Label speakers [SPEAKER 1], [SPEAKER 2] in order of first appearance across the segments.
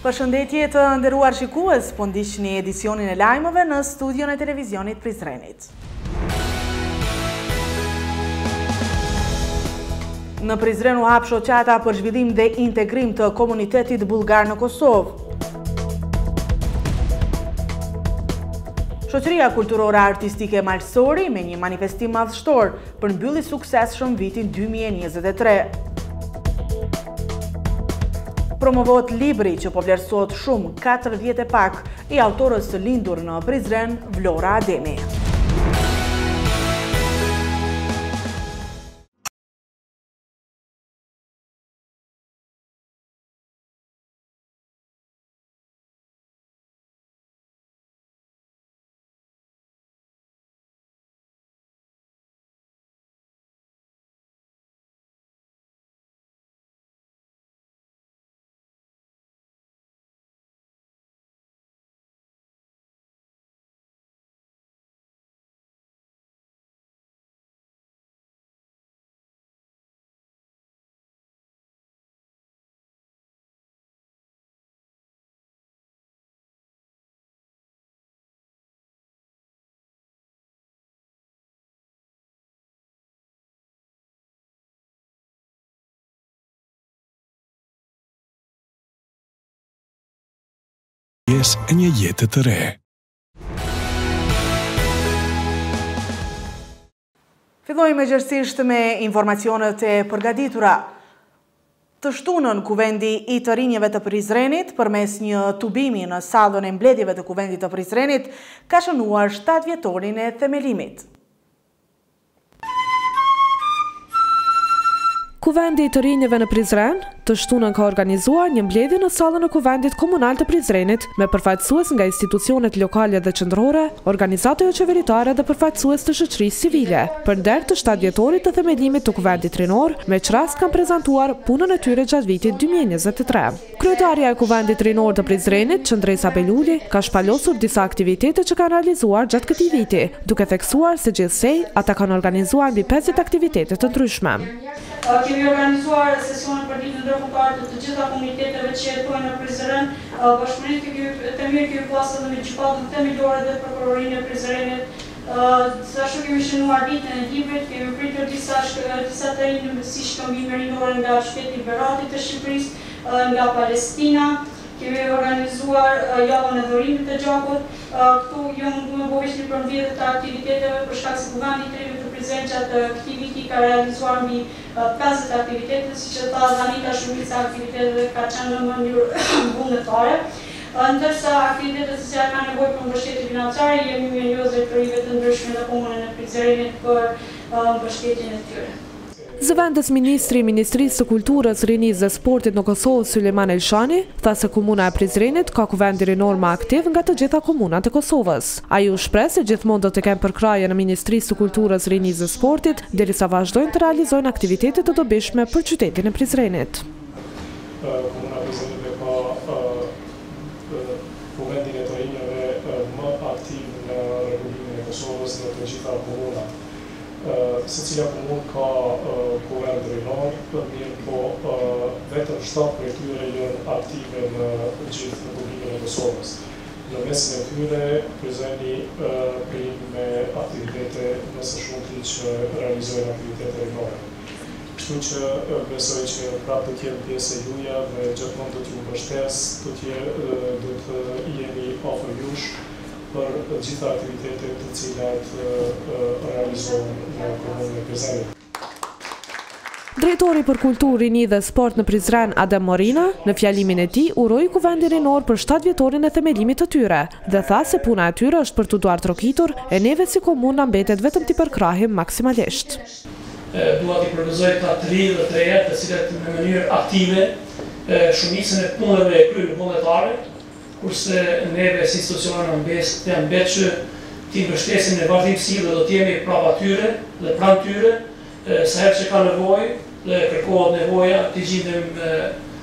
[SPEAKER 1] Përshëndetje të nderuar shikues, po ndiqni edicionin e lajmeve në studion e televizionit Prizrenit. Në Prizren u hap shoqata për zhvillim dhe integrim të komunitetit bullgar në Kosovë. Shoqëria kulturore artistike Malsori me një manifestim madhështor përmbylli suksesshëm vitin 2023. Promovohet libri që po vlerësohet shumë 4 vjet e pak i autorës së lindur në Prizren, Vlora Ademi.
[SPEAKER 2] E një jete të re.
[SPEAKER 1] Fillojmë gjërësisht me informacionet e përgatitura. Të shtunën Kuvendi i të rinjeve të Prizrenit, përmes një tubimi në sallën e mbledhjeve të Kuvendit të Prizrenit, ka shënuar 7 vjetorin e themelimit.
[SPEAKER 3] Kuvendi i të rinjeve në Prizren, të shtunën ka organizuar një mbledhje në sallën e Kuvendit Komunal të Prizrenit me përfaqësues nga institucionet lokale dhe qendrore, organizata jo qeveritare dhe përfaqësues të shoqërisë civile, për nder të 7 vjetorit të themelimit të Kuvendit Rinor, me çrast kanë prezantuar punën e tyre gjatë vitit 2023. Kryetaria e Kuvendit Rinor të Prizrenit, Qëndresa Beluli, ka shpalosur disa aktivitete që kanë realizuar gjatë këtij viti, duke theksuar se gjithsej ata kanë organizuar mbi 50 aktivitete të ndryshme.
[SPEAKER 4] Kemi organizuar sesionet për ditën ndërkombëtare të gjitha komuniteteve që jetojnë në Prizren. Bashkëpunimi të mirë kemi pasur me gjykatën themelore dhe prokurorinë e Prizrenit. Ashtu kemi shënuar ditën e librit, kemi pritur disa të rinj si shkëmbime rinore nga shteti Berati të Shqipërisë, nga Palestina. Kemi organizuar javën e dhurimit të gjakut. Këtu jo mundu me bëvesh një përmbledhje të aktiviteteve për shkak se Kuvendi i Rinjve të Prizrenit gjatë këtij viti ka realizuar mbi 50 aktivitete, siç e tha Danita, shumica aktiviteteve ka qenë në mënyrë vullnetare. Ndërsa aktivitetet të cilat kanë nevojë për mbështetje financiare, jemi mirënjohës drejtorive të ndryshme në komunën e Prizrenit për mbështetjen e tyre.
[SPEAKER 3] Zëvendës ministri i Ministrisë së Kulturës, Rinisë dhe Sportit në Kosovë, Sulejman Elshani, tha se komuna e Prizrenit ka kuvendi rinor më aktiv nga të gjitha komunat e Kosovës. Ai u shpreh se gjithmonë do të kenë përkraje në Ministrisë së Kulturës, Rinisë dhe Sportit, derisa vazhdojnë të realizojnë aktivitete të dobishme për qytetin e Prizrenit.
[SPEAKER 5] Komuna e Prizrenit ka kuvendin e të rinjeve më aktiv në Republikën e Kosovës në të gjitha komunat. Secila komunë ka kuvend rinor, mirë po vetëm 7 prej tyre janë aktive në gjithë Republikën e Kosovës. Në mesin e tyre, Prizreni prin me aktivitete nëse shumëti që realizojnë aktivitete rinore. Kështu që besoj që prapë të tjenë pjesë e juja dhe gjithmonë do t'ju mbështes, do të jeni afër jush për gjitha aktivitetet të cilat realizohen në komunën e Prizrenit.
[SPEAKER 3] Drejtori për Kulturë, Rini dhe Sport në Prizren, Adem Morina, në fjalimin e tij uroi Kuvendin Rinor për 7 vjetorin e themelimit të tyre dhe tha se puna e tyre është për t'u duar trokitur e neve si komunë na mbetet vetëm t'i përkrahim maksimalisht.
[SPEAKER 6] Dua t'i propozoj ta të rinj dhe të reja, të cilat në mënyrë aktive shumicën e punëve kryejnë vullnetare, kurse neve si institucione në mbet që t'i mbështesim në vazhdimsi dhe do t'jemi prapa tyre dhe pranë tyre, sa herë që ka nevojë dhe kërkohet nevoja, t'i gjindem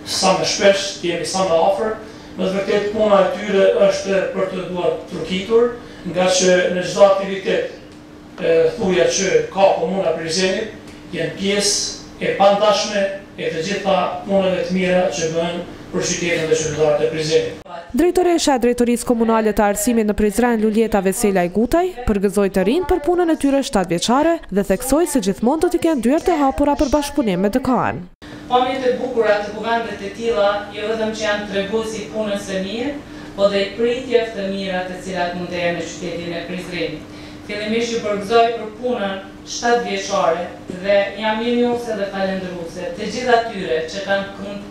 [SPEAKER 6] sa më shpesh, t'jemi sa më afër. Në të vërtetë puna e tyre është për të duar trokitur, nga që në çdo aktivitet thuja që ka komuna Prizrenit, janë pjesë e pandashme e të gjitha punëve të mira që bëhen për qytetin dhe qytetarët e Prizrenit.
[SPEAKER 3] Drejtoresha e Drejtorisë Komunale të Arsimit në Prizren, Luljeta Veselaj Gutaj, përgëzoi të rinj për punën e tyre 7 vjeçare dhe theksoi se gjithmonë do të kenë dyert e hapura për bashkëpunim me DKA-n.
[SPEAKER 7] Pamjet e bukura të kuvendet e tilla jo vetëm që janë treguesi punës së mirë, po dhe pritjeve të mira të cilat mund të jenë në qytetin e Prizrenit. Fillimisht ju përgëzoj për punën 7 vjeçare dhe jam mirënjohëse dhe falendëruese të gjithë atyre që kanë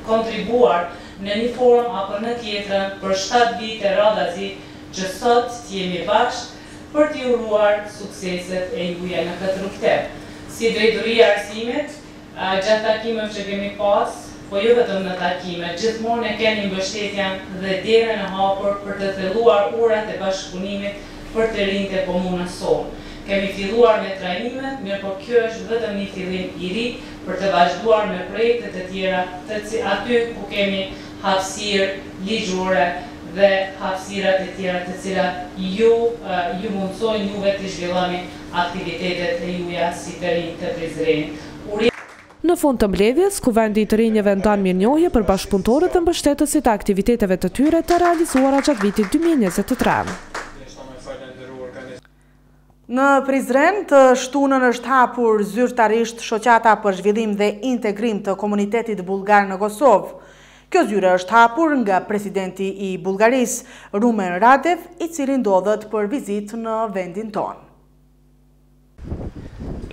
[SPEAKER 7] kontribuar në një formë apo në tjetrën për 7 vite radhazi që sot të jemi bashkë për t'i uruar sukseset e juja në këtë rrugë. Si Drejtoria e Arsimit, gjatë takimeve që kemi pas, po jo vetëm në takime, gjithmonë e keni mbështetjen dhe derën e hapur për të thelluar urat e bashkëpunimit për të rinjtë e komunës sonë. Kemi filluar me trajnimet, mirë po kjo është vetëm një fillim i ri për të vazhduar me projekte të tjera, aty ku kemi hapësirë ligjore dhe hapësirat e tjera të cilat ju mundsojnë juve të zhvilloni aktivitetet e juja si të rinj të Prizrenit.
[SPEAKER 3] Në fund të mbledhjes, Kuvendi i të rinjve ndan mirënjohje për bashkëpunëtorët dhe mbështetësit e aktiviteteve të tyre të realizuara gjatë vitit 2023.
[SPEAKER 1] Në Prizren të shtunën është hapur zyrtarisht shoqata për zhvillim dhe integrim të komunitetit bulgar në Kosovë. Kjo zyre është hapur nga presidenti i Bullgarisë, Rumen Radev, i cili ndodhet për vizitë në vendin tonë.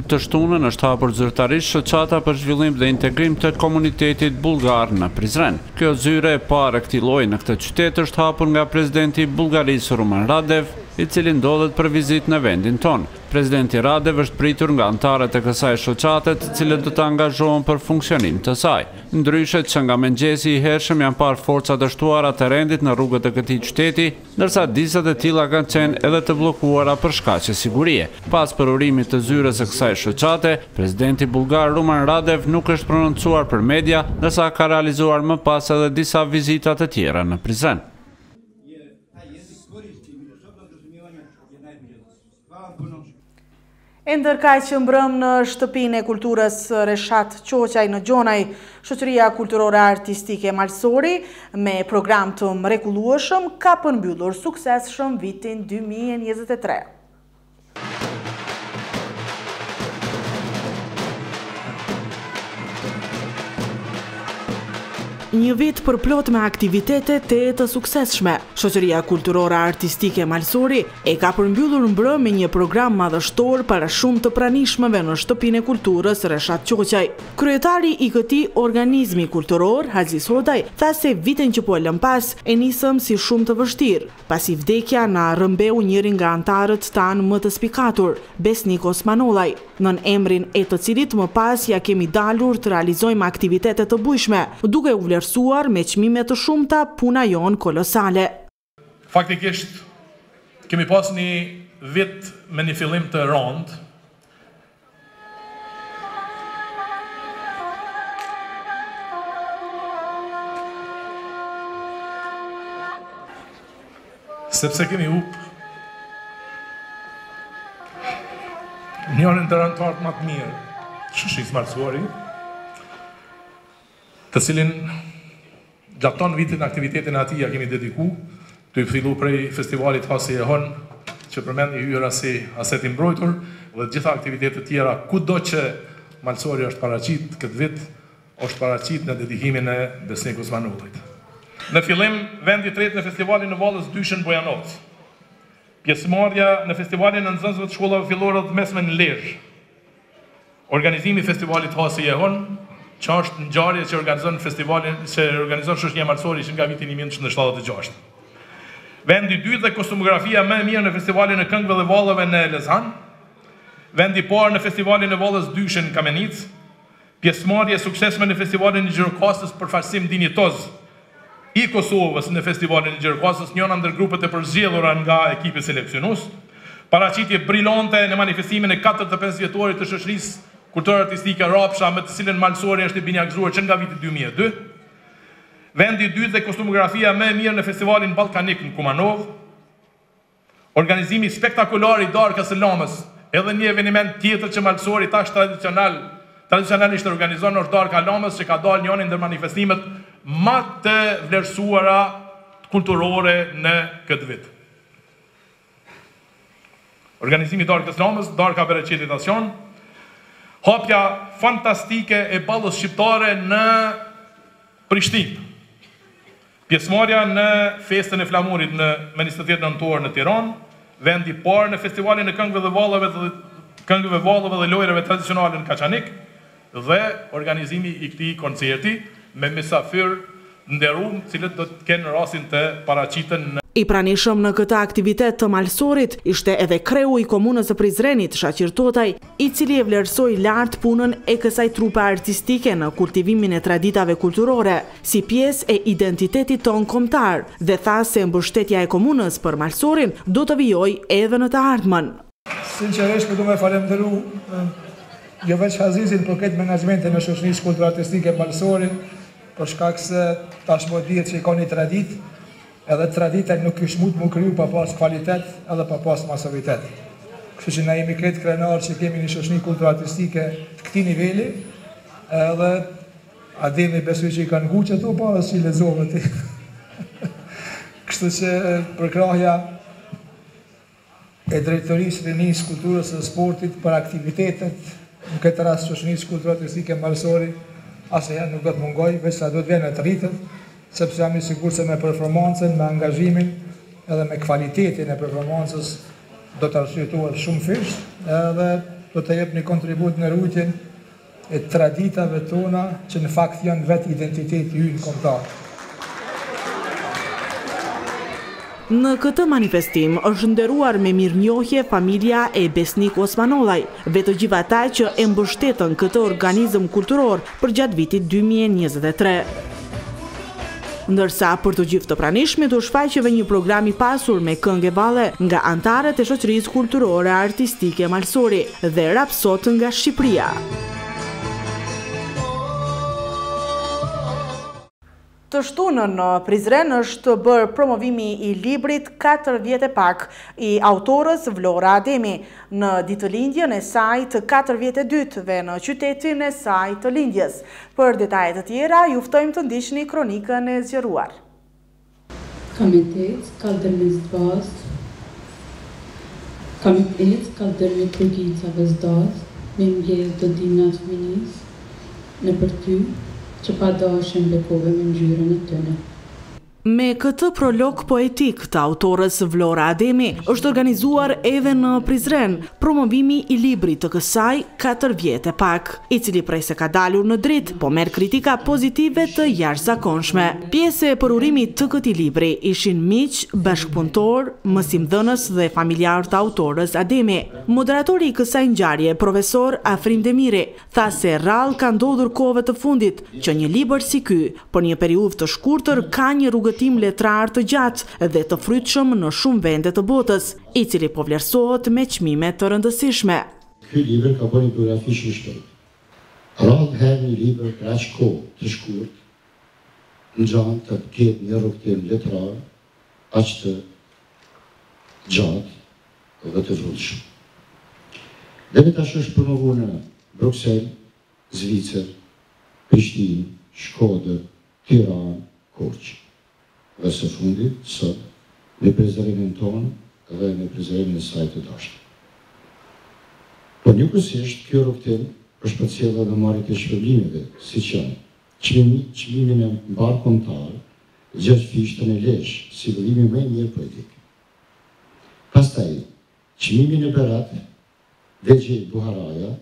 [SPEAKER 8] Të shtunën është hapur zyrtarisht shoqata për zhvillim dhe integrim të komunitetit bulgar në Prizren. Kjo zyre e parë këtij lloji në këtë qytet është hapur nga presidenti i Bullgarisë, Rumen Radev, i cili ndodhet për vizitë në vendin tonë. Presidenti Radev është pritur nga anëtarët e kësaj shoqate, të cilët do të angazhohen për funksionim të saj. Ndryshe që nga mëngjesi i hershëm janë parë forca të shtuara të rendit në rrugët e këtij qyteti, ndërsa disa të tilla kanë qenë edhe të bllokuara për shkaqe sigurie. Pas përurimit të zyres së kësaj shoqate, presidenti bullgar Rumen Radev nuk është prononcuar për media, ndërsa ka realizuar më pas edhe disa vizita të tjera në Prizren.
[SPEAKER 1] E ndërkaj që mbrëm në shtëpinë e kulturës Reshat Qoqaj në Gjonaj, shoqëria kulturore artistike Malsori, me program të mrekullueshëm, ka përmbyllur suksesshëm vitin 2023. Një vit përplot me aktivitete të suksesshme. Shoqëria kulturore artistike Malsori e ka përmbyllur mbrëm me një program madhështor para shumë të pranishmëve në shtëpinë e kulturës Reshat Qoqaj. Kryetari i këtij organizmi kulturor, Aziz Hodaj, tha se vitin që po lëm pas e nisëm si shumë të vështirë, pasi vdekja na rrëmbeu njëri nga antarët tanë më të spikatur, Besnik Osmanollaj, nën emrin e të cilit më pas ja kemi dalur të realizojmë aktivitete të bujshme, duke u vlerësuar me çmime të shumta puna jon kolosale.
[SPEAKER 9] Faktikisht kemi pas një vit me një fillim të rëndë. Sepse kemi hup njërin të rëndëtarët më të mirë, Shishis Malsori, të cilin gjaton vitin aktivitetin e ati ja kemi dediku, të i fillu prej festivalit Hasi e Hon, që përmend i hyra si Aseti Mbrojtur, dhe gjitha aktivitetet tjera, kudo që Malsori është paraqit këtë vit, është paraqit në dedikimin e Besnik Osmanullit. Në fillim, vendi tretë në festivalin në Vallës Dyshën Bojanoc. Pjesëmarrja në festivalin në nxënësve të shkollave fillore dhe mesme në Lezhë. Organizimi i festivalit Hasi e Hon, që është në ngjarje që organizon festivalin, që organizon shoqëria Malsori që nga viti 1976. Vendi 2 dhe kostumografia më e mirë në festivalin e këngëve dhe vallave në Lezhan. Vendi parë në festivalin e Vallës Dyshën në Kamenic. Pjesëmarrje suksesshme në festivalin e Gjirokastës për farsim dinjitoz i Kosovës në festivalin e Gjirokastës, njëra ndër grupet e përzgjedhura nga ekipi seleksionues. Paraqitje brillante në manifestimin e 45 vjetorit të shoqërisë kulturore artistike Rapsha, me të cilën Malsori është i binjakzuar që nga viti 2002. Vendi 2 dhe kostumografia më e mirë në festivalin Ballkanik në Kumanov. Organizimi spektakular i Darkës së Lamës, edhe një eveniment tjetër që Malsori tash tradicionalisht organizon është Darka e Lamës, që ka dalë njëri ndër manifestimet më të vlerësuara kulturore në këtë vit. Organizimi i Darkës Ramës, Darka Bereqetit Nacion, hapja fantastike e ballës shqiptare në Prishtinë. Pjesëmarrja në festën e flamurit në 28 nëntor në Tiranë, vendi i parë në festivalin e këngëve dhe vallëve dhe lojrave tradicionale në Kaçanik, dhe organizimi i këtij koncerti me mysafir nderuar, cilët do të kenë rastin të paraqiten në
[SPEAKER 1] I pranishëm në këtë aktivitet të malsorit ishte edhe kreu i komunës së Prizrenit, Shaqir Totaj, i cili e vlerësoi lart punën e kësaj trupe artistike në kultivimin e traditave kulturore, si pjesë e identitetit ton kombëtar, dhe tha se mbështetja e komunës për malsorin do të vijojë edhe në të ardhmen.
[SPEAKER 10] Sinqerisht do më falenderoj jo veç Azizin për këtë menaxhmentin e shoqërisë kulturartistike Malsori, për shkak se tashmë dihet se ka një traditë, edhe tradita nuk është mund më kriju pa pas kvalitet edhe pa pas masivitet. Kështu që na jemi këtë krenar që kemi një shoqëri kulturartistike të këtij niveli, edhe Ademi besoj që i kanë nguqë ato para si lexova ti. Kështu që përkrahja e drejtorisë rinisë kulturës së sportit për aktivitetet në këtë rast shoqërisë kulturartistike Malsori asnjëherë nuk do të mungoj, veç sa do të vjen të rritet, sepse jam i sigurt se me performancën, me angazhimin edhe me kvalitetin e performancës do të arsyetohet shumë fish, edhe do të jep një kontribut në rrugën e traditave tona që në fakt janë vetë identiteti ynë kombëtar.
[SPEAKER 1] Në këtë manifestim është nderuar me mirënjohje familja e Besnik Osmanollaj, vetë gjithë ata që e mbështetën këtë organizëm kulturor për gjatë vitit 2023. Ndërsa për të gjithë të pranishmit u shfaqeve një program i pasur me këngë valle nga antarët e shoqërisë kulturore artistike Malsori dhe rapsot nga Shqipëria. Të shtunën në Prizren është bërë promovimi i librit 4 vjet e pak i autorës Vlora Ademi në ditëlindjen e saj të 4 vjet e dytë dhe në qytetin e saj të lindjes. Për detajet të tjera, ju ftojmë të ndiqni kronikën e zgjeruar.
[SPEAKER 11] Komitet kaldërmis bazë, komitet kaldërmis Turgica vëzdaz, me mbjellë të dinat feminis, në për ty, që pa dashën bekove me ngjyrën e tëne.
[SPEAKER 1] Me këtë prolog poetik të autorës Vlora Ademi është organizuar edhe në Prizren promovimi i librit të kësaj 4 vjet e pak, i cili prej se ka dalur në dritë, po merr kritika pozitive të jashtëzakonshme. Pjesë e përurimit të këtij libri ishin miq, bashkëpunëtor, mësimdhënës dhe familjar të autorës Ademi. Moderatori i kësaj ngjarje, profesor Afrim Demiri, tha se rrallë ka ndodhur kohëve të fundit që një libër si ky, për një periudhë të shkurtër, ka një rrugëtim letrar të gjatë dhe të frytshëm në shumë vende të botës, i cili po vlerësohet me çmime të rëndësishme.
[SPEAKER 12] Ky libër ka bërë një biografi shumë shpejt. Rrallë herë një libër kaq kohë të shkurt, në gjanë të ketë një rrugëtim letrar, aq të gjatë dhe të frytshëm. Dhe tash është promovuar në Bruxelles, Zvicër, Prishtinë, Shkodër, Tiranë, Korçë. Dhe së fundit, sot, me prezerimin tonë dhe me prezerimin e saj të dashur. Por njëkohësisht, kjo rrugëtim është përcjellë edhe marrjet e shpërblimeve, siç janë çmimin e mbar kombëtar, Gjergj Fishtën e Lesh, si vëllimi më i mirë poetik. Pastaj, çmimin e Berat, Vegji Buharaja,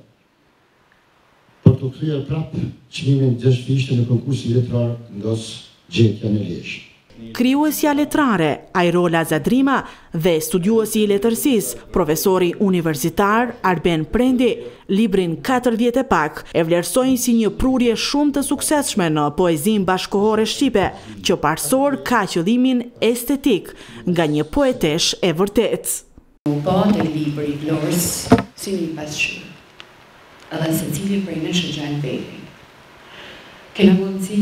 [SPEAKER 12] për të kthyer prapë çmimin Gjergj Fishtën në konkursin letrar ndos Gjetja në Lesh.
[SPEAKER 1] Krijuesja letrare, Ajrola Zadrima dhe studiuesi i letërsisë, profesori universitar Arben Prendi, librin 4 vjet e pak e vlerësojnë si një prurje shumë të suksesshme në poezinë bashkëkohore shqipe, që parsor ka qëllimin estetik nga një poetesh e vërtetë.
[SPEAKER 13] U bë te libri i Vlorës si një pasqyrë, edhe secili prej nesh e gjanë vetin. Kena mundësi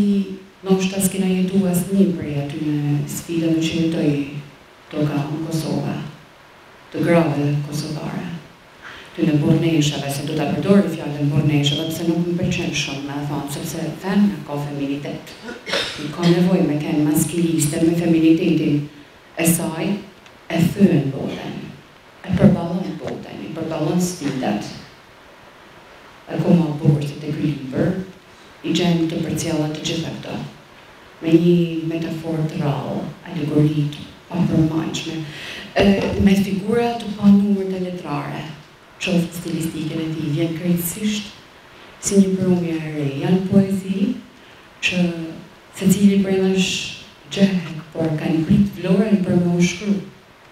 [SPEAKER 13] ndoshta s'kena jetu asnjë prej aty në sfidave që jetoi toka në Kosovë, të grave kosovare. ty në borneshave, se do ta përdori fjalën borneshave, pse nuk më pëlqen shumë me thonë, sepse femra ka feminitet. Ka nevojë me kënë maskiliste, me feminitetin e saj, e thyen botën, e përballon botën, e përballon sfidat. Akoma bukur se te ky libër i gjem të përcjella të gjitha këto, me një metaforë të rrallë, alegori të papërmajshme, me figura të panumër të letrare, qoftë stilistike në tij, vjen krejtësisht si një përumje e re. Janë poezi që secili prej nesh gjehet, por kanë prit vlorën për me u shkruar.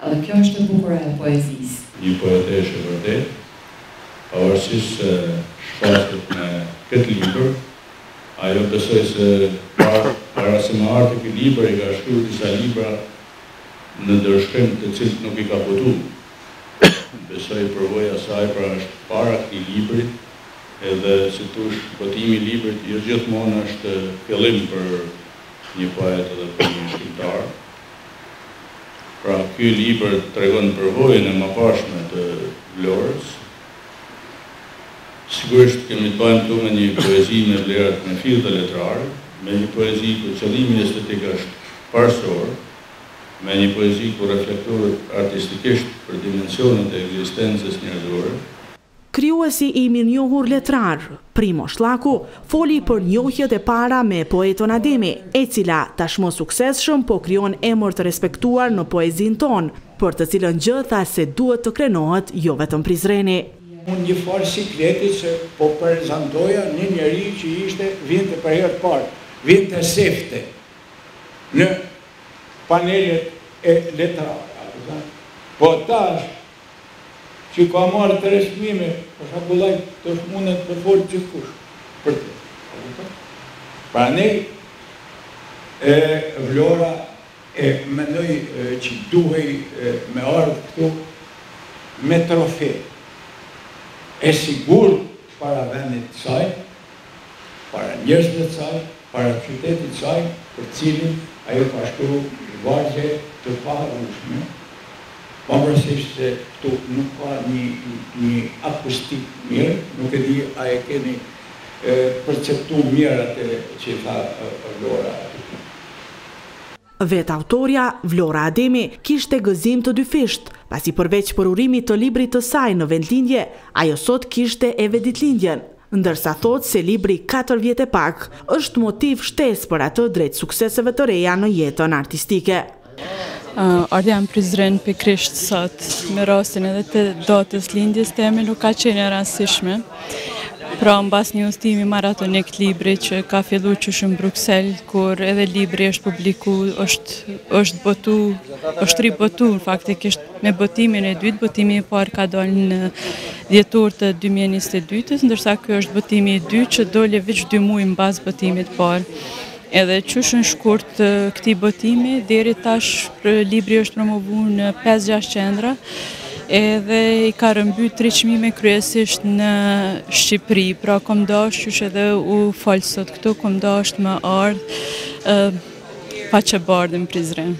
[SPEAKER 13] Edhe kjo është e bukur e poezisë.
[SPEAKER 14] Një poeteshë vërtet, pavarësisht se shfaqet me këtë libër, ajo besoj se para se me ardhë ky libër i ka shkruar disa libra në ndërshkrim të cilët nuk i ka botu. Besoj përvoja saj pra është para këtij libri, edhe si thosh botimi i librit jo gjithmonë është fillim për një poet edhe për një shkrimtar. Pra ky libër tregon përvojën e mëparshme të Vlorës. Sigurisht kemi të bëjmë këtu me një poezi me vlerat me fill të letrare, me një poezi ku qëllimi estetik është parsor, me një poezi ku reflektohet artistikisht për dimensionet e ekzistencës njerëzore.
[SPEAKER 1] Krijuesi i mirënjohur letrar, Primo Shlaku, foli për njohjet e para me poeton Ademi, e cila tashmë suksesshëm po krijon emër të respektuar në poezinë tonë, për të cilën gjë tha se duhet të krenohet jo vetëm Prizreni.
[SPEAKER 15] Unë një farë sikleti që po prezantoja një njeri që ishte vinte për herë të parë, vinte sefte në panelet e letrare. Po tash që ka marrë të resmime, për shakullaj të shmunët për folë gjithkush për të. Pra ne, Vlora e mendoj që duhej me ardhë këtu me trofe. E sigur para vendit të saj, para njerëzve të saj, para qytetit të saj, për cilin ajo ka shkruar vargje të parushme, pavarësisht se këtu nuk ka një akustik mirë, nuk e di a e keni perceptu mirë atë që tha Vlora.
[SPEAKER 1] Vetë autorja, Vlora Ademi, kishte gëzim të dyfisht, pasi përveç për urimit të librit të saj në vendlindje, ajo sot kishte edhe ditëlindjen, ndërsa thot se libri 4 vjet e pak është motiv shtesë për atë drejt sukseseve të reja në jetën artistike.
[SPEAKER 16] Ardhja në Prizren pikrisht sot, me rastin edhe të datës lindjes teme nuk ka qenë e rastishme. Pra mbas një ustimi maratonik të libri që ka fillu qysh në Bruxelles, kur edhe libri është publiku, është ribotu, faktikisht me botimin e dytë, botimi i parë ka dalë në dhjetor të 2022, ndërsa kjo është botimi i dytë që dole veç 2 muaj mbas botimit parë. Edhe qysh në shkurt këtij botimi, deri tash libri është promovu në 5-6 qendra, edhe i ka rëmby 3 çmime kryesisht në Shqipëri, pra kom dash qysh edhe u falë sot këtu, kom dash të më ardhë pa që bardhë në Prizren.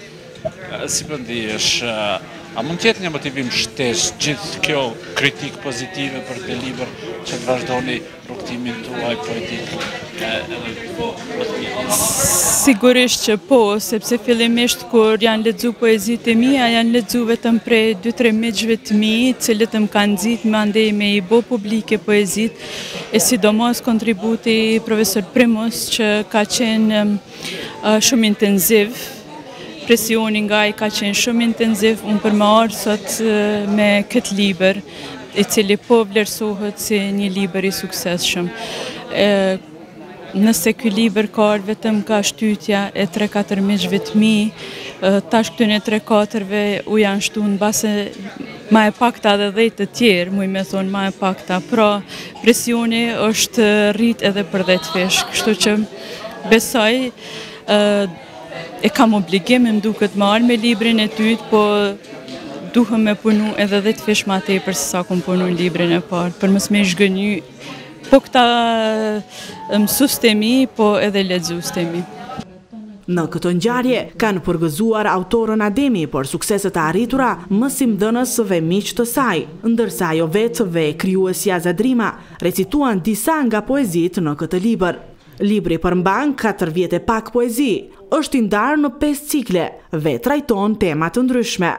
[SPEAKER 8] Si përndihesh, a mund tjetë një motivim shtesë gjithë kjo kritikë pozitive për të libër që të vazhdoni rrugtimin tuaj poetik?
[SPEAKER 16] Sigurisht që po, sepse fillimisht kur janë lexu poezitë e mia, janë lexu vetëm prej 2-3 miqve të mi, cilët më kanë nxitë me andej me i bo publike poezitë, e sidomos kontributi i profesor Primos që ka qenë shumë intenziv. Presioni nga i ka qenë shumë intenziv, unë për më ardhë sot me këtë libër, i cili po vlerësohet si një libër i suksesshëm. Nëse ky libër ka vetëm ka shtytja e 3-4 miqve të mi, tash këtyne 3-4-ve u janë shtu në base ma e pakta dhe 10 të tjerë, muj me thonë ma e pakta, pra presioni është rrit edhe për 10 fish, kështu që besoj e kam obligim më duket më arë me librin e tyt, po duhem me punu edhe 10 fish ma tepër se sa kom punu në librin e parë, për mos me zhgënjy po këta mësus të mi, po edhe lexues të mi.
[SPEAKER 1] Në këtë ngjarje kanë përgëzuar autorën Ademi për sukseset e arritura mësimdhënës dhe miq të saj, ndërsa ajo vetë dhe krijuesja Zadrima recituan disa nga poezitë në këtë libër. Libri përmban 4 vjet e pak poezi, është i ndarë në 5 cikle dhe trajton tema të ndryshme.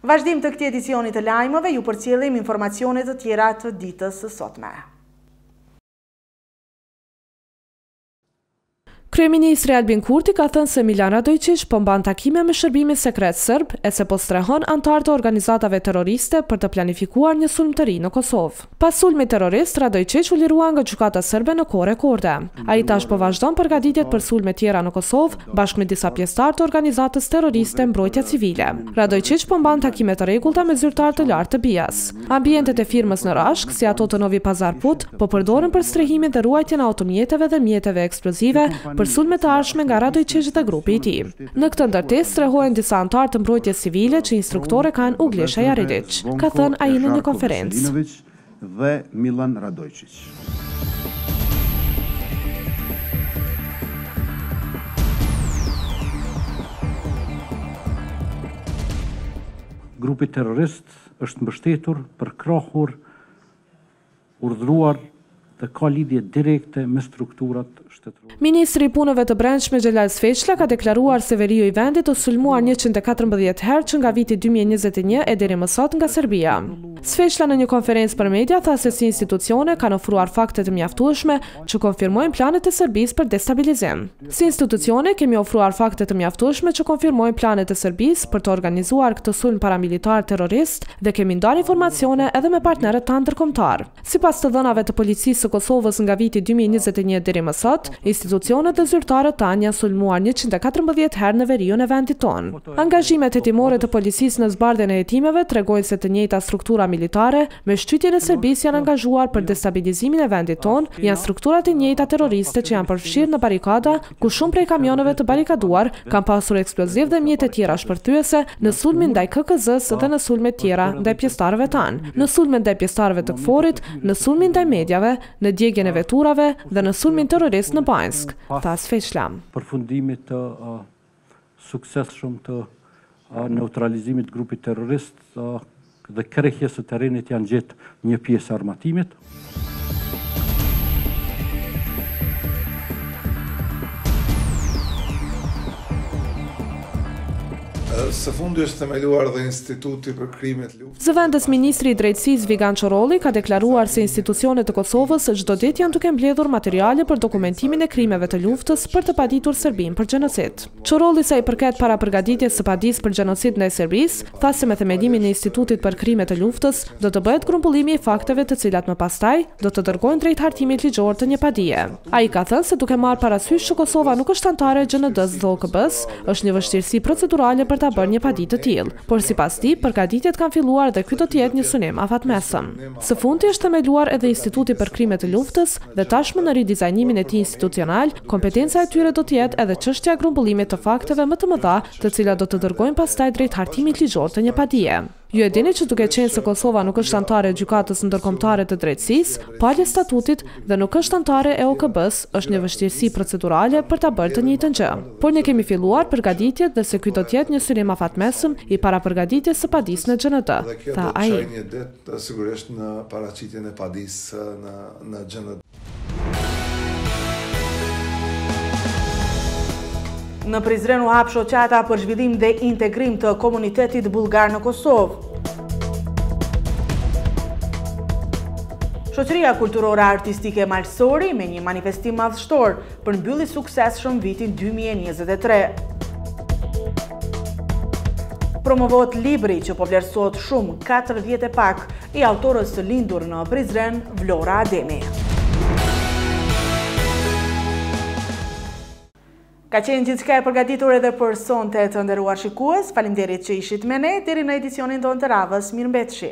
[SPEAKER 1] Vazhdim të këtij edicioni të lajmeve, ju përcjellim informacione të tjera të ditës së sotme.
[SPEAKER 3] Kryeministri Albin Kurti ka thënë se Milan Radojčić po mban takime me shërbimin sekret serb e se po strehon anëtar të organizatave terroriste për të planifikuar një sulm të ri në Kosovë. Pas sulmit terrorist, Radojčić u lirua nga gjykata serbe në kohë rekorde. Ai tash po vazhdon përgatitjet për sulme tjera në Kosovë bashkë me disa pjesëtar të organizatës terroriste Mbrojtja Civile. Radojčić po mban takime të rregullta me zyrtar të lartë të BIA-s. Ambientet e firmës në Rashk, si ato të Novi Pazar Put, po përdoren për strehimin dhe ruajtjen e automjeteve dhe mjeteve eksplozive për sulme të ardhshme nga Radojčić dhe grupi i tij. Në këtë ndërtesë strehohen disa anëtar të Mbrojtjes Civile që instruktore kanë Uglesha Jaridić, ka thënë ai në një konferencë.
[SPEAKER 17] Dhe Milan Radojčić. Grupi terrorist është mbështetur, përkrahur, urdhëruar dhe ka lidhje direkte me strukturat shtetërore.
[SPEAKER 3] Ministri i Punëve të Brendshme Xhelal Sfeqla ka deklaruar se veriu i vendit të sulmuar 114 herë që nga viti 2021 e deri më sot nga Serbia. Sfeqla në një konferencë për media tha se si institucione kanë ofruar fakte të mjaftueshme që konfirmojnë planet e Serbisë për destabilizim. Si institucione kemi ofruar fakte të mjaftueshme që konfirmojnë planet e Serbisë për të organizuar këtë sulm paramilitar terrorist dhe kemi ndarë informacione edhe me partnerët tanë ndërkombëtar. Sipas të dhënave të policisë së Kosovës nga viti 2021 deri më sot, institucionet dhe zyrtarët tanë janë sulmuar 114 herë në veriun e vendit tonë. Angazhimet hetimore të policisë në zbardhjen e hetimeve tregojnë se të njëjta struktura militare me shtytjen e Serbisë janë angazhuar për destabilizimin e vendit tonë, janë strukturat e njëjta terroriste që janë përfshirë në barikada, ku shumë prej kamioneve të barikaduar kanë pasur eksploziv dhe mjete tjera shpërthyese në sulmin ndaj KKZ-s dhe në sulme tjera ndaj pjesëtarëve tanë, në sulmin ndaj pjesëtarëve të KFOR-it, në sulmin ndaj medjave, në djegjen e veturave dhe në sulmin terrorist në Banjsk, tha Sfeqla.
[SPEAKER 17] Përfundimit të suksesshëm të neutralizimit grupit terrorist dhe krehjes së terrenit janë gjetë një pjesë e armatimit.
[SPEAKER 18] Së fundi është themeluar dhe Instituti për krimet luftë.
[SPEAKER 3] Zëvendës ministri i drejtësisë Vigan Çorolli ka deklaruar se institucionet e Kosovës çdo ditë janë duke mbledhur materiale për dokumentimin e krimeve të luftës për të paditur Serbinë për gjenocid. Çorolli sa i përket para përgatitjes së padisë për gjenocid ndaj Serbisë, tha se me themelimin e Institutit për krimet të luftës do të bëhet grumbullimi i fakteve të cilat më pastaj do të dërgojnë drejt hartimit ligjor të një padie. Ai ka thënë se duke marrë parasysh që Kosova nuk është anëtare e GND-s dhe OKB-s, është një vështirësi procedurale për ta bërë një padit të tillë, por sipas tij, përgatitjet kanë filluar dhe ky do të jetë një synim afatmesëm. Së fundi është themeluar edhe Instituti për krimet të luftës dhe tashmë në ridizajnimin e tij institucional, kompetenca e tyre do të jetë edhe çështja e grumbullimit të fakteve më të mëdha, të cilat do të dërgojnë pastaj drejt hartimit ligjor të një padie. Ju e dini që duke qenë se Kosova nuk është anëtare e gjykatës ndërkombëtare të drejtësisë, palë statutit dhe nuk është anëtare e OKB-s, është një vështirësi procedurale për ta bërë të njëjtën gjë. Por ne kemi filluar përgatitjet dhe se ky do të jetë një synim afatmesëm i parapërgatitjes së padisë në GND, tha ai.
[SPEAKER 18] Dhe kjo do të çojë një ditë sigurisht në paraqitjen e padisë në GND.
[SPEAKER 1] Në Prizren u hap shoqata për zhvillim dhe integrim të komunitetit bullgar në Kosovë. Shoqëria kulturore artistike Malsori me një manifestim madhështor përmbylli suksesshëm vitin 2023. Promovohet libri që po vlerësohet shumë 4 vjet e pak i autorës së lindur në Prizren, Vlora Ademi. Ka qenë gjithçka e përgatitur edhe për sonte të nderuar shikues. Faleminderit që ishit me ne deri në edicionin tonë të radhës. Mirëmbëjtje.